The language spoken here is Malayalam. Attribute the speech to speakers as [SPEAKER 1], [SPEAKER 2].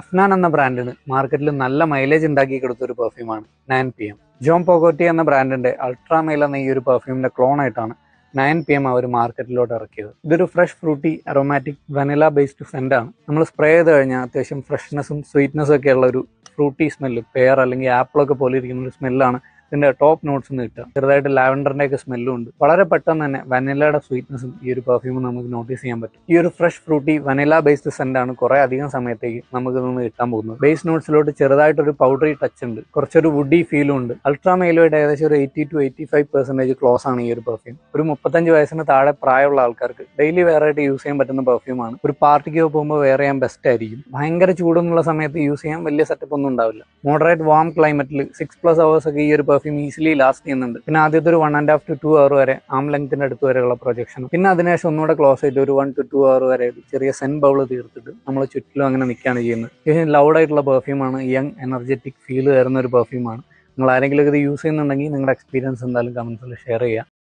[SPEAKER 1] അഫ്നാൻ എന്ന ബ്രാൻഡിന് മാർക്കറ്റിൽ നല്ല മൈലേജ് ഉണ്ടാക്കി കൊടുത്ത ഒരു പെർഫ്യൂമാണ് 9PM. ജോൺ പോഗോട്ടി എന്ന ബ്രാൻഡിന്റെ അൾട്രാമെയിൽ എന്ന ഈ ഒരു പെർഫ്യൂമിന്റെ ക്ലോൺ ആയിട്ടാണ് 9PM അവർ മാർക്കറ്റിലോട്ട് ഇറക്കിയത്. ഇതൊരു fresh fruity aromatic vanilla based scent ആണ്. നമ്മൾ സ്പ്രേ ചെയ്ത് കഴിഞ്ഞാൽ അത്യാവശ്യം ഫ്രഷ്നെസ്സും സ്വീറ്റ്നെസ്സും ഒക്കെ ഉള്ള ഒരു ഫ്രൂട്ടി സ്മെല്ല്, പെയർ അല്ലെങ്കിൽ ആപ്പിളൊക്കെ പോലെ ഇരിക്കുന്ന ഒരു സ്മെല്ലാണ് ഇതിന്റെ ടോപ്പ് നോട്ട്സ് കിട്ടുക. ചെറുതായിട്ട് ലാവൻഡറിന്റെ ഒക്കെ സ്മെല്ലും ഉണ്ട്. വളരെ പെട്ടെന്ന് തന്നെ വനിലയുടെ സ്വീറ്റ്നെസ്സും ഈ ഒരു പെർഫ്യൂം നമുക്ക് നോട്ടീസ് ചെയ്യാൻ പറ്റും. ഈ ഒരു fresh fruity vanilla based scent ആണ് കുറെ അധികം സമയത്തേക്ക് നമുക്ക് നിന്ന് കിട്ടാൻ പോകുന്നത്. ബേസ് നോട്ട്സിലോട്ട് ചെറുതായിട്ടൊരു പൗഡറി ടച്ച് ഉണ്ട്, കുറച്ചൊരു വുഡി ഫീലും ഉണ്ട്. അൾട്രാമെയിലുമായിട്ട് ഏകദേശം ഒരു 80 to 85% ക്ലോസ് ആണ് ഈ ഒരു പെർഫ്യൂം. ഒരു 35 വയസ്സിന് താഴെ പ്രായമുള്ള ആൾക്കാർക്ക് ഡെയിലി വെയർ ആയിട്ട് യൂസ് ചെയ്യാൻ പറ്റുന്ന പെർഫ്യൂമാണ്. ഒരു പാർട്ടിക്ക് പോകുമ്പോൾ വെയർ ചെയ്യാൻ ബെസ്റ്റ് ആയിരിക്കും. ഭയങ്കര ചൂടെന്നുള്ള സമയത്ത് യൂസ് ചെയ്യാൻ വലിയ സെറ്റപ്പ് ഒന്നും ഉണ്ടാവില്ല. മോഡറേറ്റ് വാം ക്ലൈമറ്റിൽ 6+ hours ഒക്കെ ഈ ഒരു പെർഫ്യൂം ഈസിലി ലാസ്റ്റ് ചെയ്യുന്നുണ്ട്. പിന്നെ ആദ്യത്തെ ഒരു 1.5 to 2 hour വരെ ആം ലെങ്ത്തിന്റെ അടുത്ത് വരെയുള്ള പ്രൊജക്ഷൻ. പിന്നെ അതിനുശേഷം ഒന്നുകൂടെ ക്ലോസ് ചെയ്ത് ഒരു 1 to 2 hour വരെ ചെറിയ സെൻ ബൗൾ തീർത്തിട്ട് നമ്മൾ ചുറ്റിലും അങ്ങനെ നിൽക്കുകയാണ് ചെയ്യുന്നത്. ശേഷം ലൗഡ് ആയിട്ടുള്ള പെർഫ്യൂമാണ്. യങ് എനർജറ്റിക് ഫീൽ തരുന്ന ഒരു പെർഫ്യൂമാണ്. നിങ്ങൾ ആരെങ്കിലും ഇത് യൂസ് ചെയ്യുന്നുണ്ടെങ്കിൽ നിങ്ങളുടെ എക്സ്പീരിയൻസ് എന്തായാലും കമന്റ്സിൽ ഷെയർ ചെയ്യുക.